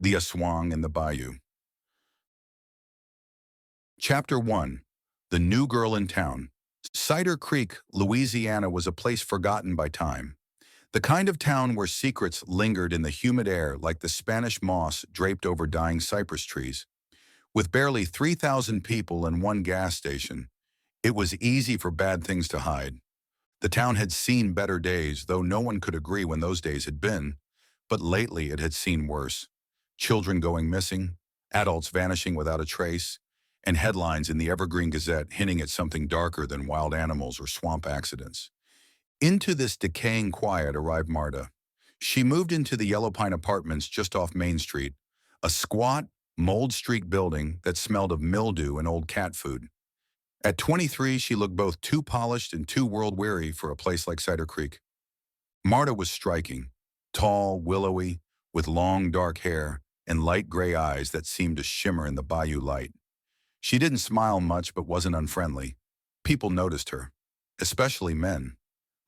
The Aswang and the Bayou. Chapter 1. The New Girl in Town. Cider Creek, Louisiana was a place forgotten by time. The kind of town where secrets lingered in the humid air like the Spanish moss draped over dying cypress trees. With barely 3,000 people and one gas station, it was easy for bad things to hide. The town had seen better days, though no one could agree when those days had been. But lately it had seen worse. Children going missing, adults vanishing without a trace, and headlines in the Evergreen Gazette hinting at something darker than wild animals or swamp accidents. Into this decaying quiet arrived Marta. She moved into the Yellow Pine Apartments just off Main Street, a squat, mold-streaked building that smelled of mildew and old cat food. At 23, she looked both too polished and too world-weary for a place like Cider Creek. Marta was striking, tall, willowy, with long dark hair and light gray eyes that seemed to shimmer in the bayou light. She didn't smile much but wasn't unfriendly. People noticed her, especially men,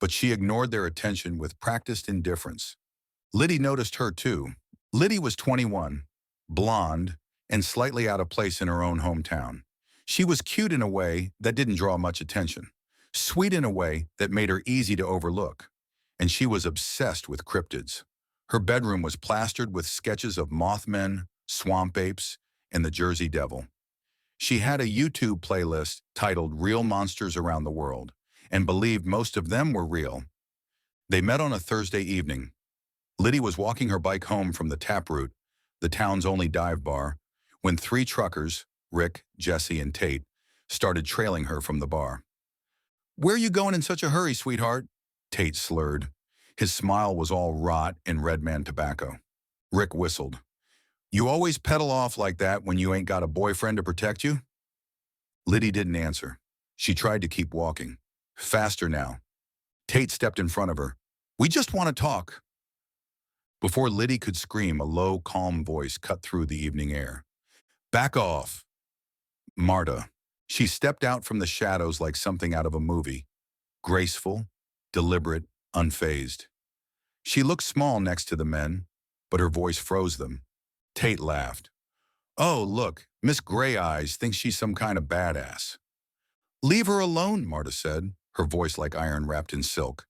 but she ignored their attention with practiced indifference. Liddy noticed her too. Liddy was 21, blonde, and slightly out of place in her own hometown. She was cute in a way that didn't draw much attention, sweet in a way that made her easy to overlook, and she was obsessed with cryptids. Her bedroom was plastered with sketches of Mothmen, swamp apes, and the Jersey Devil. She had a YouTube playlist titled Real Monsters Around the World, and believed most of them were real. They met on a Thursday evening. Liddy was walking her bike home from the Taproot, the town's only dive bar, when three truckers, Rick, Jesse, and Tate, started trailing her from the bar. "Where are you going in such a hurry, sweetheart?" Tate slurred. His smile was all rot and Red Man tobacco. Rick whistled. "You always pedal off like that when you ain't got a boyfriend to protect you?" Liddy didn't answer. She tried to keep walking. Faster now. Tate stepped in front of her. "We just want to talk." Before Liddy could scream, a low, calm voice cut through the evening air. "Back off." Marta. She stepped out from the shadows like something out of a movie. Graceful, deliberate, unfazed. She looked small next to the men, but her voice froze them. Tate laughed. "Oh, look, Miss Gray Eyes thinks she's some kind of badass." "Leave her alone," Marta said, her voice like iron wrapped in silk.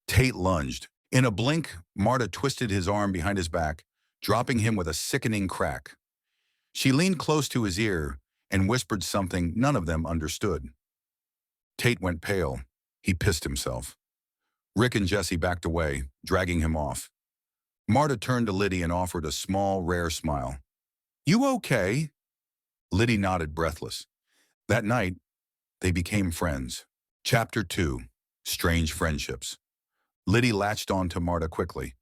Tate lunged. In a blink, Marta twisted his arm behind his back, dropping him with a sickening crack. She leaned close to his ear and whispered something none of them understood. Tate went pale. He pissed himself. Rick and Jesse backed away, dragging him off. Marta turned to Liddy and offered a small, rare smile. "You okay?" Liddy nodded, breathless. That night, they became friends. Chapter 2. Strange Friendships. Liddy latched on to Marta quickly.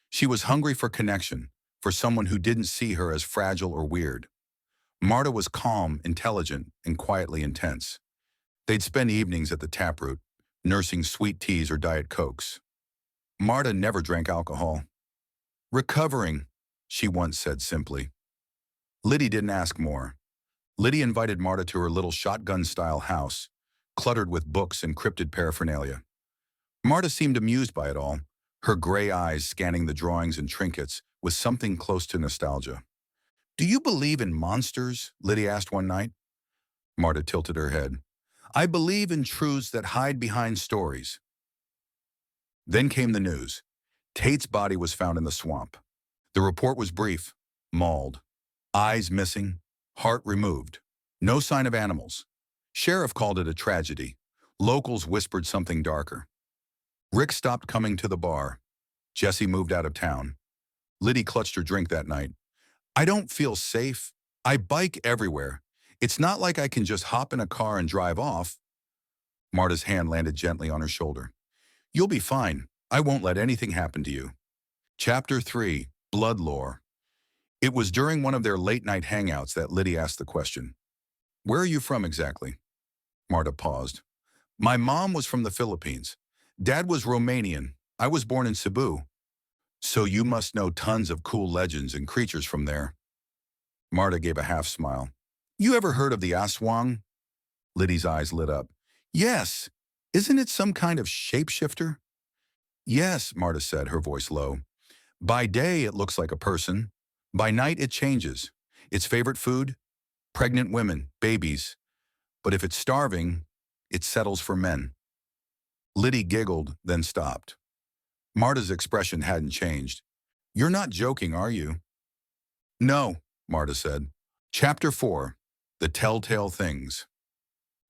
She was hungry for connection, for someone who didn't see her as fragile or weird. Marta was calm, intelligent, and quietly intense. They'd spend evenings at the Taproot, nursing sweet teas or Diet Cokes. Marta never drank alcohol. "Recovering," she once said simply. Liddy didn't ask more. Liddy invited Marta to her little shotgun-style house, cluttered with books and cryptid paraphernalia. Marta seemed amused by it all, her gray eyes scanning the drawings and trinkets with something close to nostalgia. "Do you believe in monsters?" Liddy asked one night. Marta tilted her head. "I believe in truths that hide behind stories." Then came the news. Tate's body was found in the swamp. The report was brief, mauled. Eyes missing, heart removed. No sign of animals. Sheriff called it a tragedy. Locals whispered something darker. Rick stopped coming to the bar. Jesse moved out of town. Liddy clutched her drink that night. "I don't feel safe. I bike everywhere. It's not like I can just hop in a car and drive off." Marta's hand landed gently on her shoulder. "You'll be fine. I won't let anything happen to you." Chapter 3. Blood Lore. It was during one of their late-night hangouts that Liddy asked the question. "Where are you from exactly?" Marta paused. "My mom was from the Philippines. Dad was Romanian. I was born in Cebu. So you must know tons of cool legends and creatures from there." Marta gave a half smile. "You ever heard of the Aswang?" Liddy's eyes lit up. "Yes. Isn't it some kind of shapeshifter?" "Yes," Marta said, her voice low. "By day it looks like a person, By night, it changes. Its favorite food? Pregnant women, babies. But if it's starving, it settles for men. Liddy giggled, then stopped. Marta's expression hadn't changed. You're not joking, are you? No, Marta said. Chapter 4. The Telltale Things.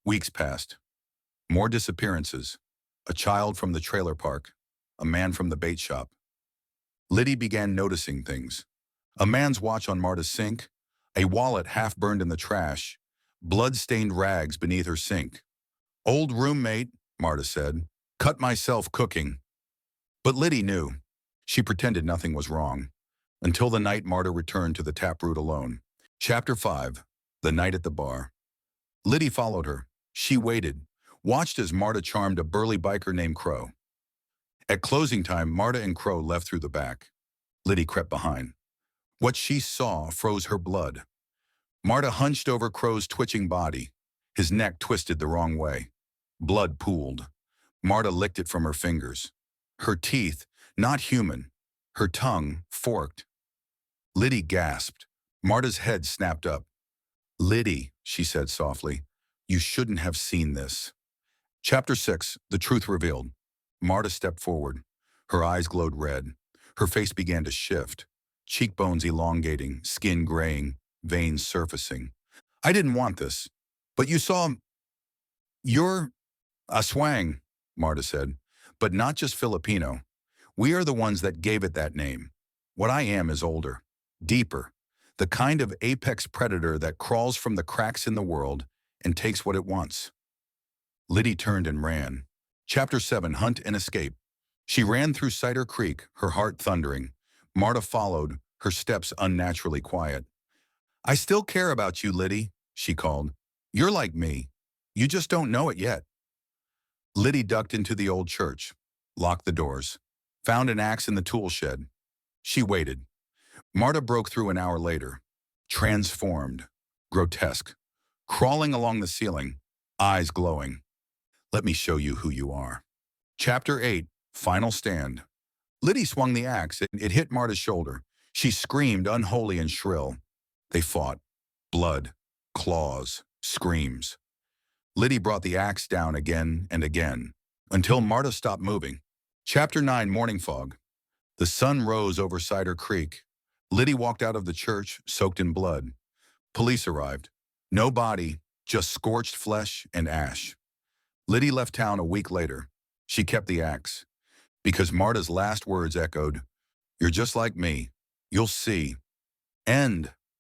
Weeks passed. More disappearances. A child from the trailer park. A man from the bait shop. Liddy began noticing things. A man's watch on Marta's sink. A wallet half burned in the trash. Blood-stained rags beneath her sink. Old roommate, Marta said. Cut myself cooking. But Liddy knew. She pretended nothing was wrong. Until the night Marta returned to the taproot alone. Chapter 5. The Night at the Bar. Liddy followed her. She waited, watched as Marta charmed a burly biker named Crow. At closing time, Marta and Crow left through the back. Liddy crept behind. What she saw froze her blood. Marta hunched over Crow's twitching body. His neck twisted the wrong way. Blood pooled. Marta licked it from her fingers. Her teeth, not human. Her tongue, forked. Liddy gasped. Marta's head snapped up. Liddy, she said softly, you shouldn't have seen this. Chapter 6. The Truth Revealed. Marta stepped forward. Her eyes glowed red. Her face began to shift. Cheekbones elongating, skin graying, veins surfacing. I didn't want this. But you saw... You're... Aswang, Marta said. But not just Filipino. We are the ones that gave it that name. What I am is older, deeper. The kind of apex predator that crawls from the cracks in the world and takes what it wants. Liddy turned and ran. Chapter 7. Hunt and Escape. She ran through Cider Creek, her heart thundering. Marta followed, her steps unnaturally quiet. I still care about you, Liddy, she called. You're like me. You just don't know it yet. Liddy ducked into the old church, locked the doors, found an axe in the tool shed. She waited. Marta broke through an hour later, transformed, grotesque, crawling along the ceiling, eyes glowing. Let me show you who you are. Chapter 8. Final Stand. Liddy swung the axe. It hit Marta's shoulder. She screamed, unholy and shrill. They fought. Blood, claws, screams. Liddy brought the axe down again and again, until Marta stopped moving. Chapter 9. Morning Fog. The sun rose over Cider Creek. Liddy walked out of the church, soaked in blood. Police arrived. No body, just scorched flesh and ash. Liddy left town a week later. She kept the axe, because Marta's last words echoed, You're just like me. You'll see. End.